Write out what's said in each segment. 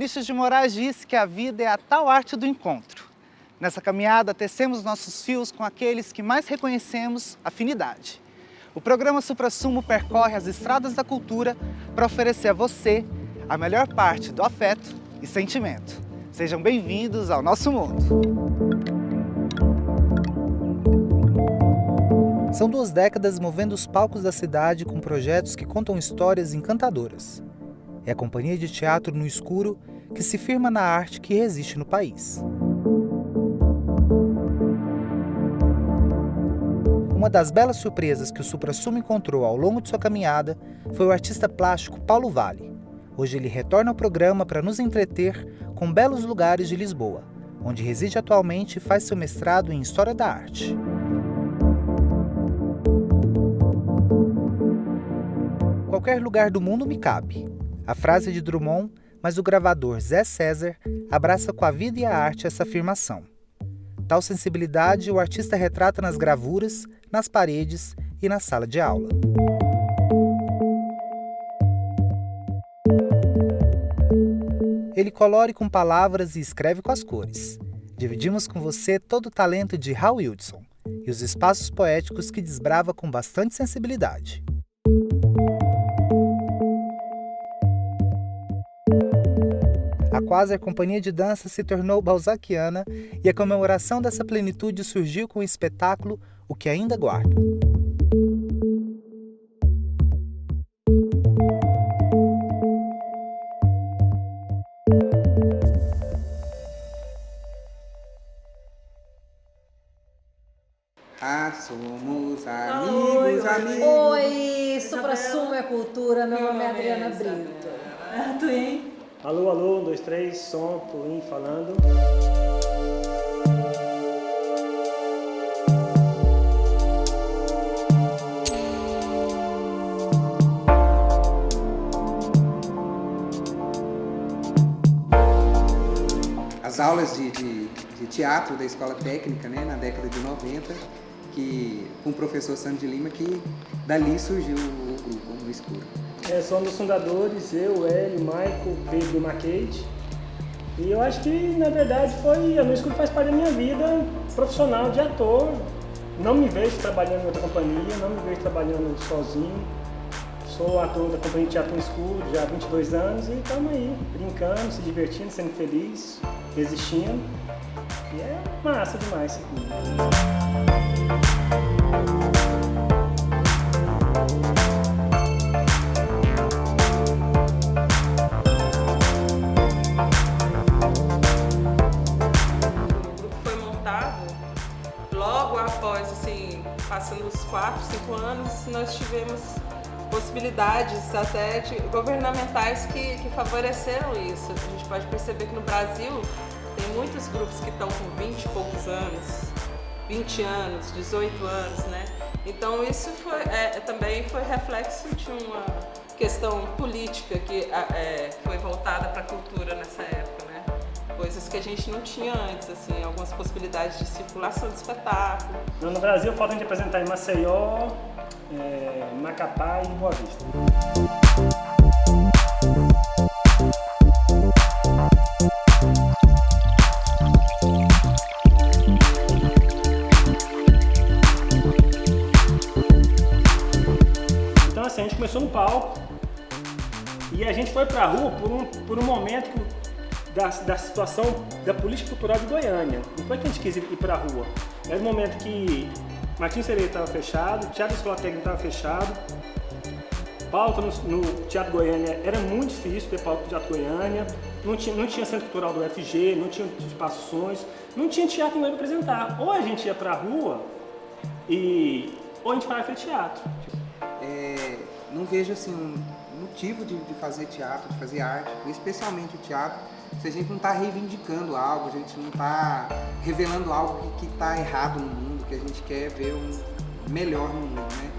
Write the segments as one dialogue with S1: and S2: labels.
S1: Vinícius de Moraes disse que a vida é a tal arte do encontro. Nessa caminhada, tecemos nossos fios com aqueles que mais reconhecemos afinidade. O programa Suprassumo percorre as estradas da cultura para oferecer a você a melhor parte do afeto e sentimento. Sejam bem-vindos ao nosso mundo. São 2 décadas movendo os palcos da cidade com projetos que contam histórias encantadoras. É a companhia de teatro no escuro que se firma na arte que resiste no país. Uma das belas surpresas que o Suprassumo encontrou ao longo de sua caminhada foi o artista plástico Paulo Vale. Hoje ele retorna ao programa para nos entreter com belos lugares de Lisboa, onde reside atualmente e faz seu mestrado em História da Arte. Qualquer lugar do mundo me cabe. A frase é de Drummond, mas o gravador Zé César abraça com a vida e a arte essa afirmação. Tal sensibilidade o artista retrata nas gravuras, nas paredes e na sala de aula. Ele colore com palavras e escreve com as cores. Dividimos com você todo o talento de Hal Wilson e os espaços poéticos que desbrava com bastante sensibilidade. A Quasar Companhia de Dança se tornou balzaquiana e a comemoração dessa plenitude surgiu com o espetáculo O Que Ainda Guardo.
S2: Somos amigos.
S3: Oi, Suprassumo é Cultura, meu nome é Adriana Brito.
S4: Twin. Alô, alô, 1, 2, 3, som, Twin falando.
S2: As aulas de teatro da Escola Técnica, né, na década de 90, com o professor Sandro de Lima, que dali surgiu o grupo No Escuro.
S4: Somos os fundadores, eu, Hélio, Michael, Pedro e Maquete. E eu acho que, na verdade, a No Escuro faz parte da minha vida profissional de ator. Não me vejo trabalhando em outra companhia, não me vejo trabalhando sozinho. Sou ator da companhia de Teatro No Escuro já há 22 anos e estamos aí, brincando, se divertindo, sendo feliz, resistindo. E é massa demais isso aqui.
S5: Logo após, passando os 4, 5 anos, nós tivemos possibilidades até governamentais que favoreceram isso. A gente pode perceber que no Brasil tem muitos grupos que estão com 20 e poucos anos, 20 anos, 18 anos, né? Então isso também foi reflexo de uma questão política que foi voltada para a cultura nessa época, né? Coisas que a gente não tinha antes, algumas possibilidades de circulação de espetáculo.
S4: No Brasil, falta a gente apresentar em Maceió, Macapá e Boa Vista. Então, a gente começou no palco e a gente foi pra rua por um momento da situação da política cultural de Goiânia. Não foi que a gente quis ir para a rua. Era um momento que Martins Cerezo estava fechado, o Teatro Escola Técnica estava fechado, palco no Teatro Goiânia era muito difícil ter palco no Teatro Goiânia, não tinha Centro Cultural do UFG, não tinha Espaço Sonhos, não tinha teatro para apresentar. Ou a gente ia para a rua ou a gente fazia teatro.
S2: Não vejo um motivo de fazer teatro, de fazer arte, especialmente o teatro, se a gente não está reivindicando algo, a gente não está revelando algo que está errado no mundo, que a gente quer ver um melhor no mundo, né?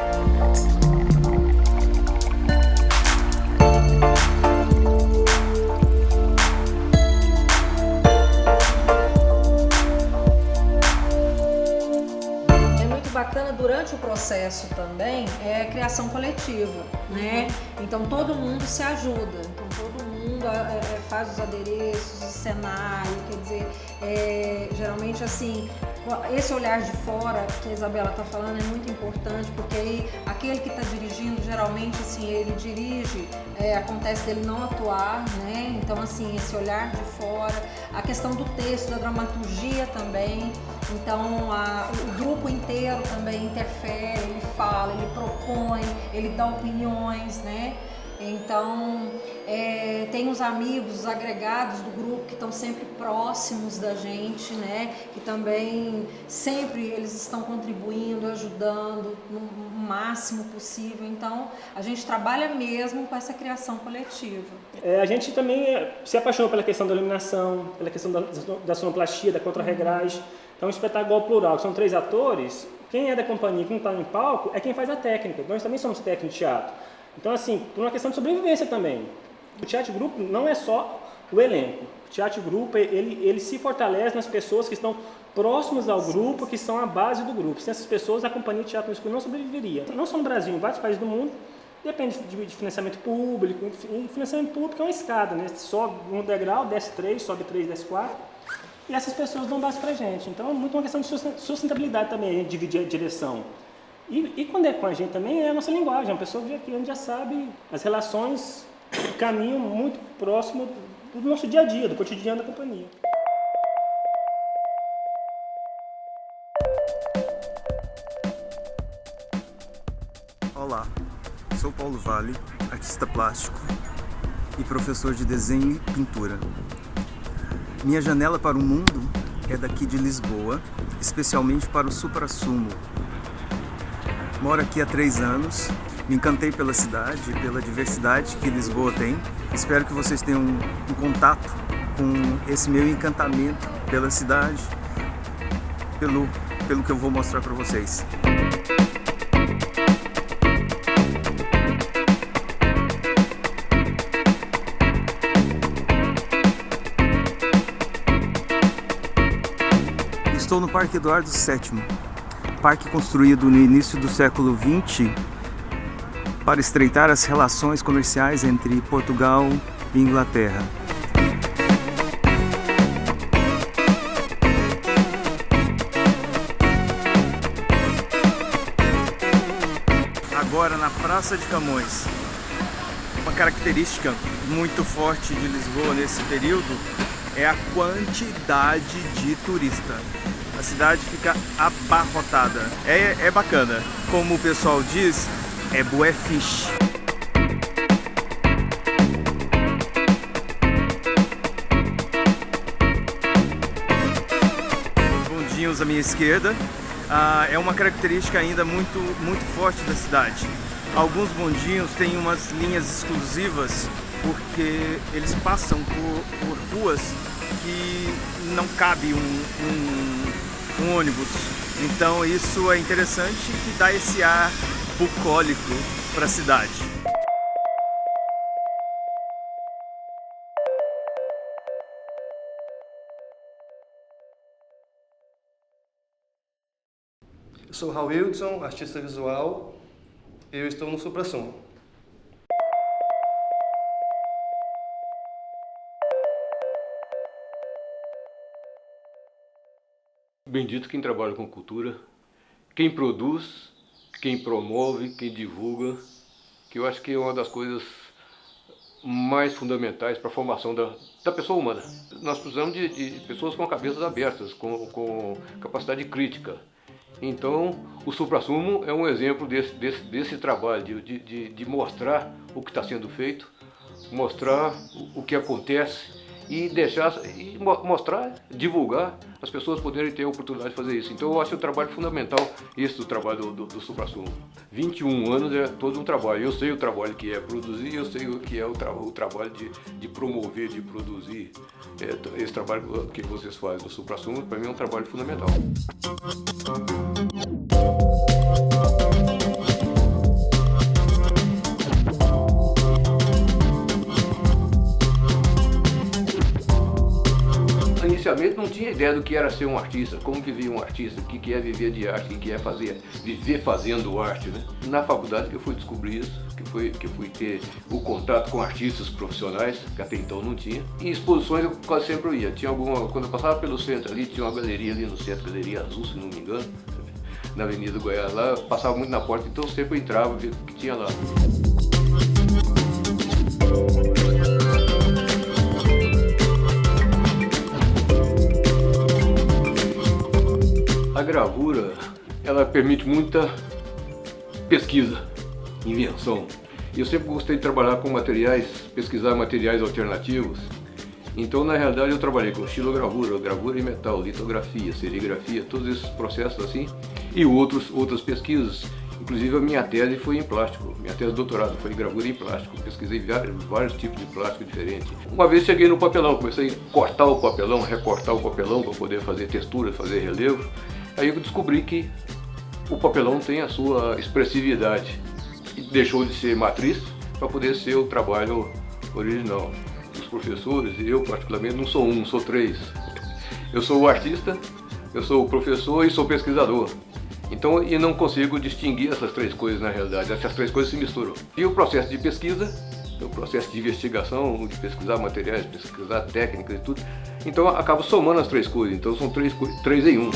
S3: Bacana durante o processo também é a criação coletiva, né? Então todo mundo se ajuda, então todo mundo mundo faz os adereços, o cenário, quer dizer, geralmente assim, esse olhar de fora que a Isabela está falando é muito importante, porque aí aquele que está dirigindo, geralmente assim, ele dirige, acontece dele não atuar, né? Então assim, esse olhar de fora, a questão do texto, da dramaturgia também, então o grupo inteiro também interfere, ele fala, ele propõe, ele dá opiniões, né? Então, tem os amigos, os agregados do grupo que estão sempre próximos da gente, né? Que também sempre eles estão contribuindo, ajudando no máximo possível. Então, a gente trabalha mesmo com essa criação coletiva.
S4: A gente também se apaixonou pela questão da iluminação, pela questão da sonoplastia, da contrarregragem. Então, um espetáculo plural, que são 3 atores, quem é da companhia, quem está em palco, é quem faz a técnica. Nós também somos técnicos de teatro. Então, assim, por uma questão de sobrevivência também. O teatro grupo não é só o elenco. O teatro grupo, ele se fortalece nas pessoas que estão próximas ao grupo, que são a base do grupo. Sem essas pessoas, a companhia de teatro no escuro não sobreviveria. Não só no Brasil, em vários países do mundo, depende de financiamento público. E financiamento público é uma escada, né? Sobe um degrau, desce 3, sobe 3, desce 4. E essas pessoas dão base pra gente. Então, é muito uma questão de sustentabilidade também, a gente dividir a direção. E quando é com a gente também, é a nossa linguagem, é uma pessoa que a gente já sabe as relações, caminham muito próximo do nosso dia a dia, do cotidiano da companhia.
S6: Olá, sou Paulo Vale, artista plástico e professor de desenho e pintura. Minha janela para o mundo é daqui de Lisboa, especialmente para o Suprassumo. Moro aqui há 3 anos, me encantei pela cidade e pela diversidade que Lisboa tem. Espero que vocês tenham um contato com esse meu encantamento pela cidade, pelo que eu vou mostrar para vocês. Estou no Parque Eduardo VII. Parque construído no início do século XX para estreitar as relações comerciais entre Portugal e Inglaterra. Agora na Praça de Camões. Uma característica muito forte de Lisboa nesse período é a quantidade de turista. A cidade fica abarrotada. É bacana. Como o pessoal diz, é bué fish. Bondinhos à minha esquerda. É uma característica ainda muito forte da cidade. Alguns bondinhos têm umas linhas exclusivas porque eles passam por ruas que não cabe um ônibus. Então isso é interessante, que dá esse ar bucólico para a cidade.
S7: Eu sou Raul Wildson, artista visual, e eu estou no Suprassumo.
S8: Bendito quem trabalha com cultura, quem produz, quem promove, quem divulga, que eu acho que é uma das coisas mais fundamentais para a formação da pessoa humana. Nós precisamos de pessoas com cabeças abertas, com capacidade crítica. Então, o Suprassumo é um exemplo desse trabalho, de mostrar o que está sendo feito, mostrar o que acontece e mostrar, divulgar, as pessoas poderem ter a oportunidade de fazer isso. Então eu acho o trabalho fundamental, esse do trabalho do Suprassumo. 21 anos é todo um trabalho. Eu sei o trabalho que é produzir, eu sei o que é o trabalho de promover, de produzir. Esse trabalho que vocês fazem no Suprassumo, para mim é um trabalho fundamental. Inicialmente gente não tinha ideia do que era ser um artista, como vivia um artista, o que é viver de arte, o que é viver fazendo arte, né? Na faculdade que eu fui descobrir isso, que fui ter o contato com artistas profissionais, que até então não tinha. Em exposições eu quase sempre ia. Tinha quando eu passava pelo centro ali, tinha uma galeria ali no centro, Galeria Azul, se não me engano, na Avenida Goiás, lá eu passava muito na porta, então eu sempre entrava e via o que tinha lá. A gravura, ela permite muita pesquisa, invenção. Eu sempre gostei de trabalhar com materiais, pesquisar materiais alternativos. Então, na realidade, eu trabalhei com estilogravura, gravura em metal, litografia, serigrafia, todos esses processos assim, e outras pesquisas. Inclusive, a minha tese foi em plástico. Minha tese de doutorado foi em gravura em plástico. Pesquisei vários tipos de plástico diferentes. Uma vez cheguei no papelão, comecei a cortar o papelão, recortar o papelão para poder fazer textura, fazer relevo. Aí eu descobri que o papelão tem a sua expressividade e deixou de ser matriz para poder ser o trabalho original. Os professores, e eu particularmente, não sou um, sou três. Eu sou o artista, eu sou o professor e sou pesquisador. Então, eu não consigo distinguir essas três coisas na realidade, essas três coisas se misturam. E o processo de pesquisa, o processo de investigação, de pesquisar materiais, pesquisar técnicas e tudo, então acabo somando as três coisas, então são três em um.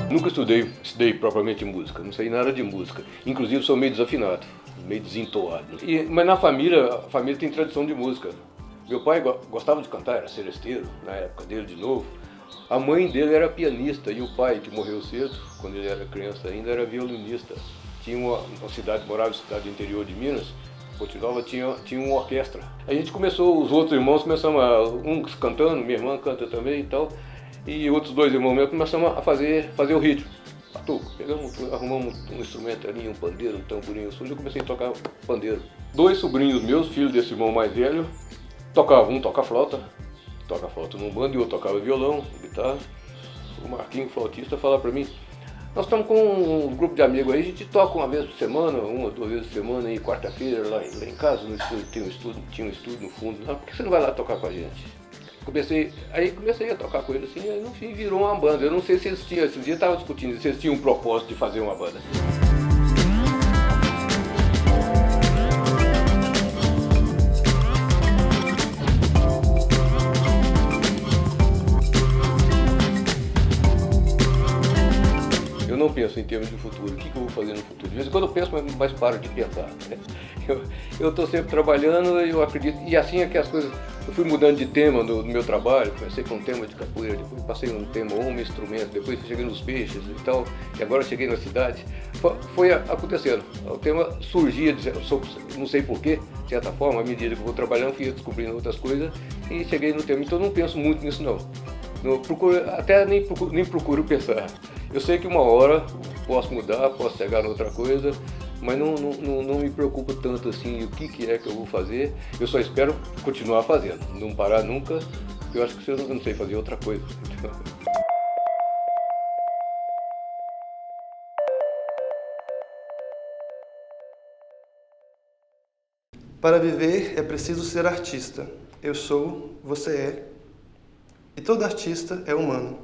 S8: Nunca estudei propriamente música, não sei nada de música, inclusive sou meio desafinado, meio desentoado. Mas na família, a família tem tradição de música. Meu pai gostava de cantar, era seresteiro, na época dele de novo. A mãe dele era pianista e o pai, que morreu cedo, quando ele era criança ainda, era violinista. Tinha uma cidade, morava em cidade do interior de Minas, Ponte Nova, tinha uma orquestra. A gente começou, os outros irmãos começamos uns cantando, minha irmã canta também e tal, e outros dois irmãos meus começamos a fazer o ritmo. Arrumamos um instrumento ali, um pandeiro, um tamborim, eu comecei a tocar pandeiro. Dois sobrinhos meus, filhos desse irmão mais velho, tocavam, um toca flauta num bando e outro tocava violão, guitarra. O Marquinhos, flautista, falava pra mim: nós estamos com um grupo de amigos aí, a gente toca uma vez por semana, uma, duas vezes por semana, e quarta-feira lá em casa, no estúdio, tinha um estúdio no fundo. Ah, por que você não vai lá tocar com a gente? Comecei a tocar com ele assim, e no fim virou uma banda. Eu não sei se eles tinham, esse dia eu estava discutindo se eles tinham um propósito de fazer uma banda. Eu não penso em termos de futuro, o que eu vou fazer no futuro. De vez em quando eu penso, mas paro de pensar. Eu estou sempre trabalhando e eu acredito, e assim é que as coisas, eu fui mudando de tema no meu trabalho, comecei com um tema de capoeira, depois passei um tema, um instrumento, depois cheguei nos peixes e tal, e agora cheguei na cidade. Foi acontecendo, o tema surgia, não sei porquê, de certa forma, à medida que eu vou trabalhando, fui descobrindo outras coisas e cheguei no tema, então eu não penso muito nisso não. Nem procuro pensar. Eu sei que uma hora posso mudar, posso chegar a outra coisa, mas não me preocupo tanto assim o que é que eu vou fazer. Eu só espero continuar fazendo, não parar nunca, porque eu acho que eu não sei fazer outra coisa.
S7: Para viver é preciso ser artista. Eu sou, você é. E todo artista é humano.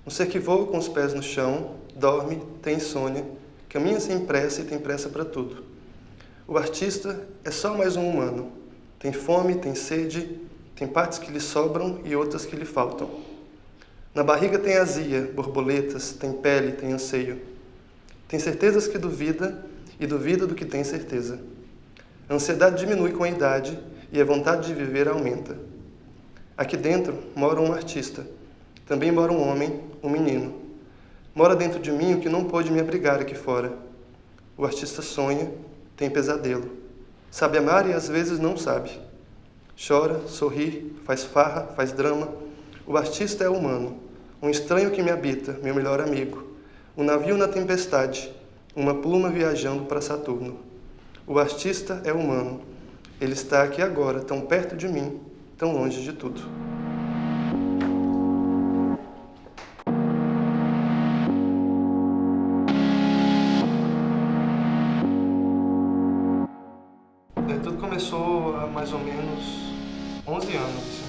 S7: Um ser que voa com os pés no chão, dorme, tem insônia, caminha sem pressa e tem pressa para tudo. O artista é só mais um humano. Tem fome, tem sede, tem partes que lhe sobram e outras que lhe faltam. Na barriga tem azia, borboletas, tem pele, tem anseio. Tem certezas que duvida e duvida do que tem certeza. A ansiedade diminui com a idade e a vontade de viver aumenta. Aqui dentro mora um artista. Também mora um homem, um menino. Mora dentro de mim o que não pôde me abrigar aqui fora. O artista sonha, tem pesadelo. Sabe amar e às vezes não sabe. Chora, sorri, faz farra, faz drama. O artista é humano, um estranho que me habita, meu melhor amigo. Um navio na tempestade, uma pluma viajando para Saturno. O artista é humano. Ele está aqui agora, tão perto de mim, tão longe de tudo. Tudo começou há mais ou menos 11 anos. Assim.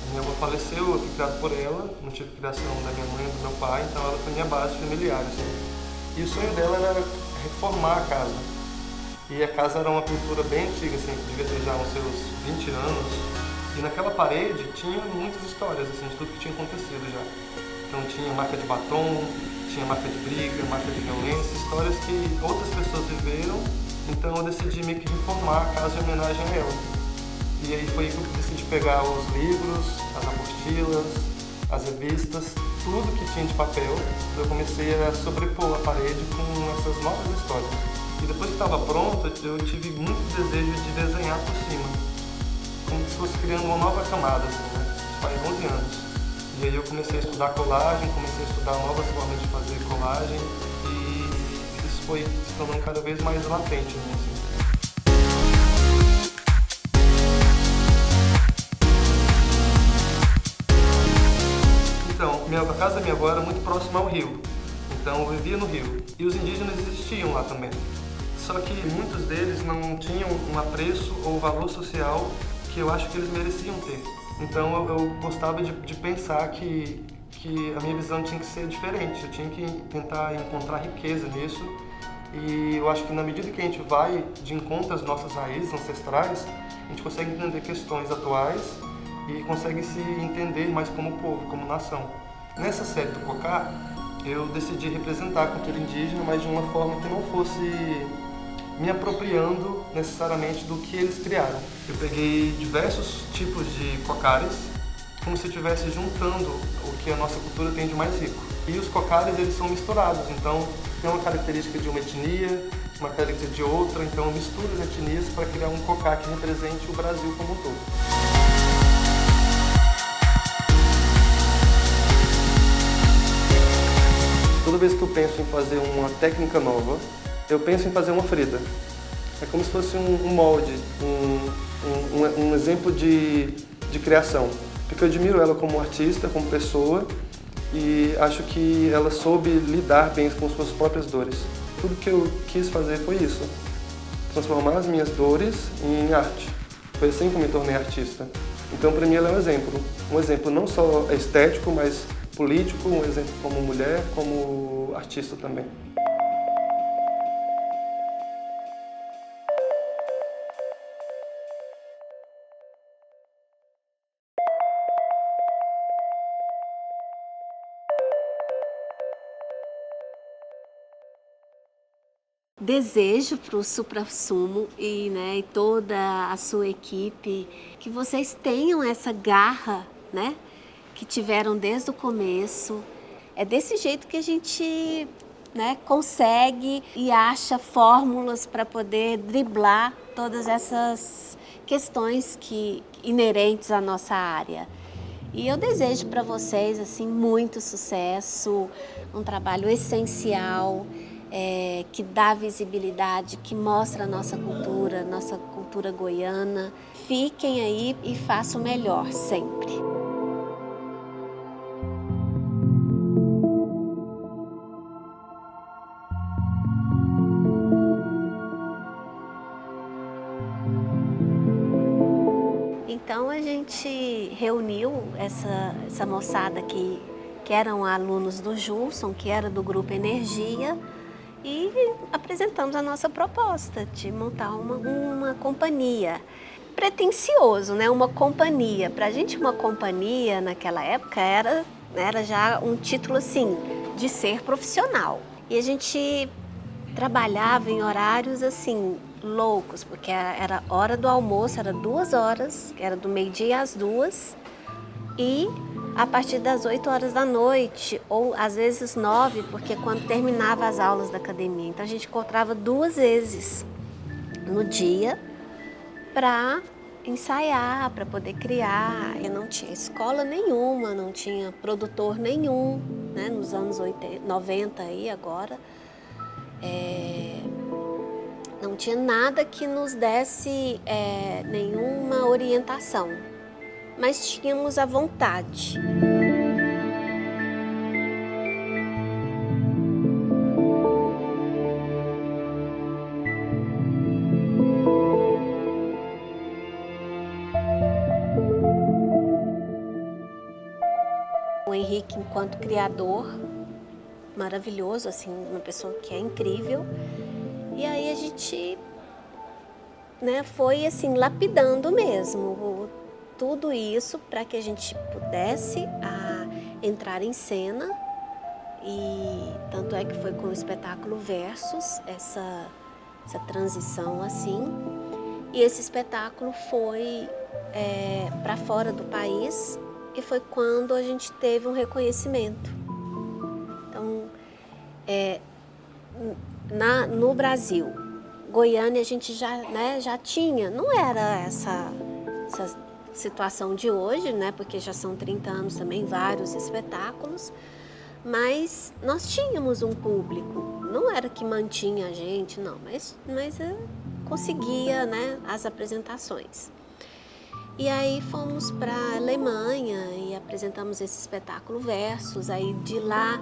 S7: A minha avó faleceu, eu fui criado por ela, não tive criação da minha mãe e do meu pai, então ela foi minha base familiar. Assim. E o sonho dela era reformar a casa. E a casa era uma pintura bem antiga, assim, que devia ter já uns seus 20 anos. E naquela parede tinha muitas histórias, assim, de tudo que tinha acontecido já. Então tinha marca de batom, tinha marca de briga, marca de violência, histórias que outras pessoas viveram. Então eu decidi meio que reformar a casa em homenagem a ela. E aí foi aí que eu decidi pegar os livros, as apostilas, as revistas, tudo que tinha de papel. Eu comecei a sobrepor a parede com essas novas histórias. E depois que estava pronto, eu tive muito desejo de desenhar por cima. Como se fosse criando uma nova camada, assim, né? Faz 11 anos. E aí eu comecei a estudar colagem, comecei a estudar novas formas de fazer colagem e isso foi se tornando cada vez mais latente, né, assim. Então, a casa da minha avó era muito próxima ao rio, então eu vivia no rio. E os indígenas existiam lá também. Só que muitos deles não tinham um apreço ou valor social que eu acho que eles mereciam ter. Então eu gostava de pensar que a minha visão tinha que ser diferente, eu tinha que tentar encontrar riqueza nisso. E eu acho que na medida que a gente vai de encontro às nossas raízes ancestrais, a gente consegue entender questões atuais e consegue se entender mais como povo, como nação. Nessa série do Cocá, eu decidi representar a cultura indígena, mas de uma forma que não fosse me apropriando necessariamente do que eles criaram. Eu peguei diversos tipos de cocares, como se eu estivesse juntando o que a nossa cultura tem de mais rico. E os cocares, eles são misturados, então tem uma característica de uma etnia, uma característica de outra, então eu misturo as etnias para criar um cocá que represente o Brasil como um todo. Toda vez que eu penso em fazer uma técnica nova, eu penso em fazer uma Frida. É como se fosse um molde, um exemplo de criação. Porque eu admiro ela como artista, como pessoa, e acho que ela soube lidar bem com suas próprias dores. Tudo que eu quis fazer foi isso, transformar as minhas dores em arte. Foi assim que eu me tornei artista. Então, para mim, ela é um exemplo não só estético, mas político, um exemplo como mulher, como artista também.
S9: Desejo para o Suprassumo e toda a sua equipe que vocês tenham essa garra, né, que tiveram desde o começo. É desse jeito que a gente, né, consegue e acha fórmulas para poder driblar todas essas questões inerentes à nossa área. E eu desejo para vocês assim muito sucesso, um trabalho essencial. Que dá visibilidade, que mostra a nossa cultura goiana. Fiquem aí e façam o melhor sempre. Então a gente reuniu essa moçada que eram alunos do Julson, que era do Grupo Energia, e apresentamos a nossa proposta de montar uma companhia. Pretencioso, né? Uma companhia. Pra gente, uma companhia naquela época era já um título assim de ser profissional. E a gente trabalhava em horários assim loucos, porque era hora do almoço, era 2 horas, era do meio-dia às 2, e a partir das 8 horas da noite, ou às vezes 9, porque quando terminava as aulas da academia. Então a gente encontrava 2 vezes no dia para ensaiar, para poder criar. E não tinha escola nenhuma, não tinha produtor nenhum, né? Nos anos 90 aí agora. Não tinha nada que nos desse nenhuma orientação. Mas tínhamos a vontade. Henrique enquanto criador, maravilhoso, assim, uma pessoa que é incrível. E aí a gente, né, foi assim, lapidando mesmo tudo isso para que a gente pudesse entrar em cena. E tanto é que foi com o espetáculo Versus, essa transição assim. E esse espetáculo foi para fora do país e foi quando a gente teve um reconhecimento. Então, no Brasil, Goiânia a gente já tinha, não era essa situação de hoje, né, porque já são 30 anos também, vários espetáculos, mas nós tínhamos um público, não era que mantinha a gente, não, mas conseguia, né, as apresentações. E aí fomos para a Alemanha e apresentamos esse espetáculo Versus. Aí de lá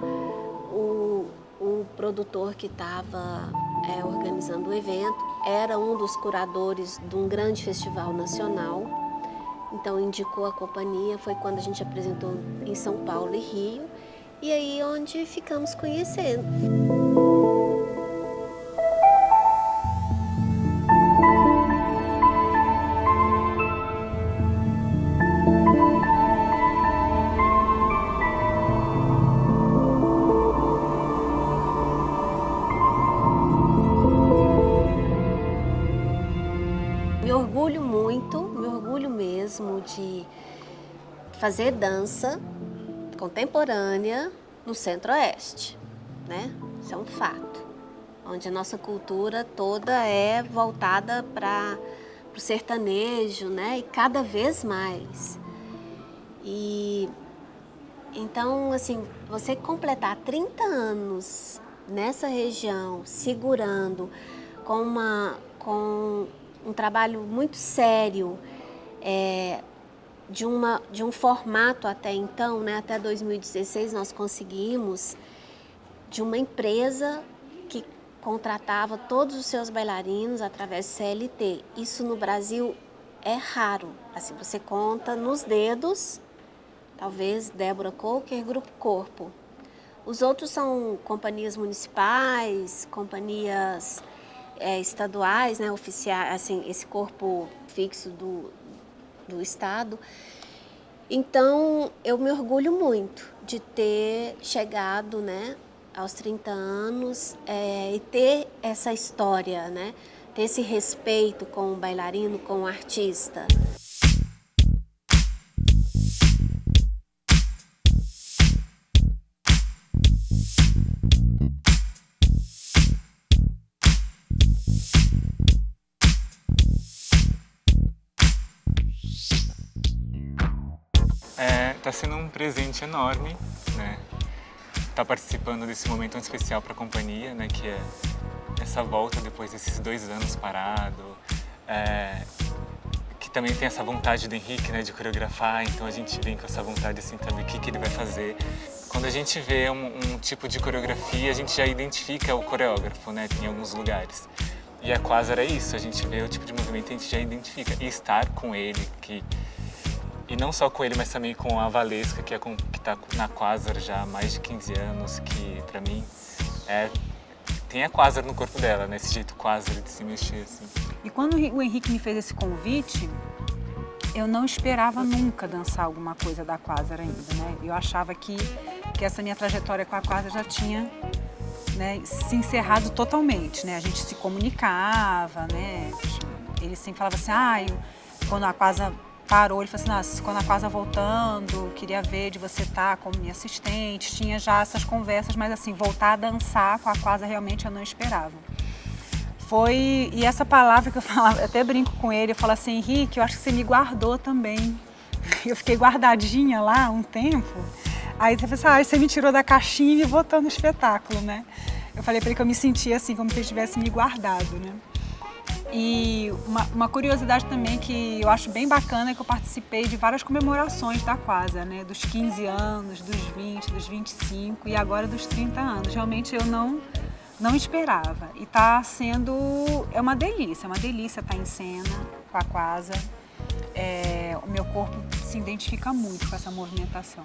S9: o produtor que estava organizando o evento era um dos curadores de um grande festival nacional. Então indicou a companhia, foi quando a gente apresentou em São Paulo e Rio. E aí onde ficamos conhecendo. Me orgulho mesmo de fazer dança contemporânea no Centro-Oeste, né? Isso é um fato, onde a nossa cultura toda é voltada para o sertanejo, né? E cada vez mais. E então, assim, você completar 30 anos nessa região, segurando com um trabalho muito sério, de um formato até então, né, até 2016 nós conseguimos, de uma empresa que contratava todos os seus bailarinos através de CLT. Isso no Brasil é raro, assim, você conta nos dedos, talvez Débora Coker, Grupo Corpo. Os outros são companhias municipais, companhias estaduais, né, oficiais, assim, esse corpo fixo do Estado. Então, eu me orgulho muito de ter chegado, né, aos 30 anos e ter essa história, né, ter esse respeito com o bailarino, com o artista.
S10: Está sendo um presente enorme, né? Tá participando desse momento tão especial para a companhia, né? Que é essa volta depois desses 2 anos parado, que também tem essa vontade do Henrique, né? De coreografar, então a gente vem com essa vontade assim também, o que ele vai fazer. Quando a gente vê um tipo de coreografia, a gente já identifica o coreógrafo, né? Em alguns lugares. E a Quasar é isso, a gente vê o tipo de movimento e a gente já identifica. E estar com ele, e não só com ele, mas também com a Valesca, que está na Quasar já há mais de 15 anos, que pra mim tem a Quasar no corpo dela, né? Esse jeito Quasar de se mexer, assim.
S11: E quando o Henrique me fez esse convite, eu não esperava nunca dançar alguma coisa da Quasar ainda, né? Eu achava que essa minha trajetória com a Quasar já tinha, né, se encerrado totalmente, né? A gente se comunicava, né? Ele sempre falava assim, quando a Quasar parou, ele falou assim, quando a Quasar voltando, queria ver de você estar como minha assistente, tinha já essas conversas, mas assim, voltar a dançar com a Quasar realmente eu não esperava. E essa palavra que eu falava, eu até brinco com ele, eu falo assim, Henrique, eu acho que você me guardou também. Eu fiquei guardadinha lá um tempo, aí você falou assim, você me tirou da caixinha e me botou no espetáculo, né? Eu falei para ele que eu me sentia assim, como se ele tivesse me guardado, né? E uma curiosidade também que eu acho bem bacana é que eu participei de várias comemorações da Quasar, né? Dos 15 anos, dos 20, dos 25 e agora dos 30 anos. Realmente eu não esperava. E tá sendo... é uma delícia estar em cena com a Quasar. O meu corpo se identifica muito com essa movimentação.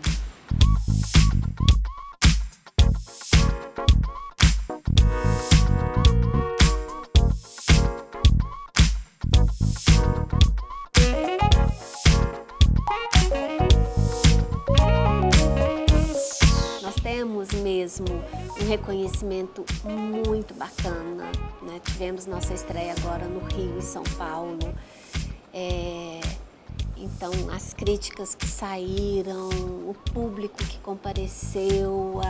S9: mesmo um reconhecimento muito bacana, né? Tivemos nossa estreia agora no Rio e São Paulo. Então, as críticas que saíram, o público que compareceu,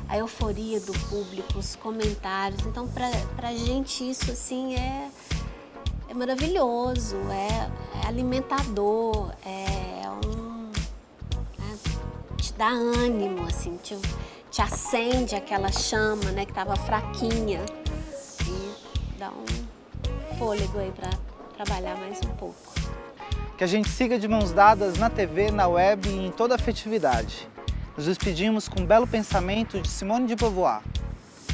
S9: a euforia do público, os comentários. Então, pra gente isso assim é maravilhoso, é alimentador, te dá ânimo, assim, te acende aquela chama, né, que estava fraquinha e dá um fôlego aí para trabalhar mais um pouco.
S1: Que a gente siga de mãos dadas na TV, na web e em toda a afetividade. Nos despedimos com um belo pensamento de Simone de Beauvoir.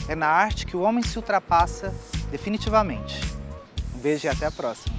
S1: É na arte que o homem se ultrapassa definitivamente. Um beijo e até a próxima.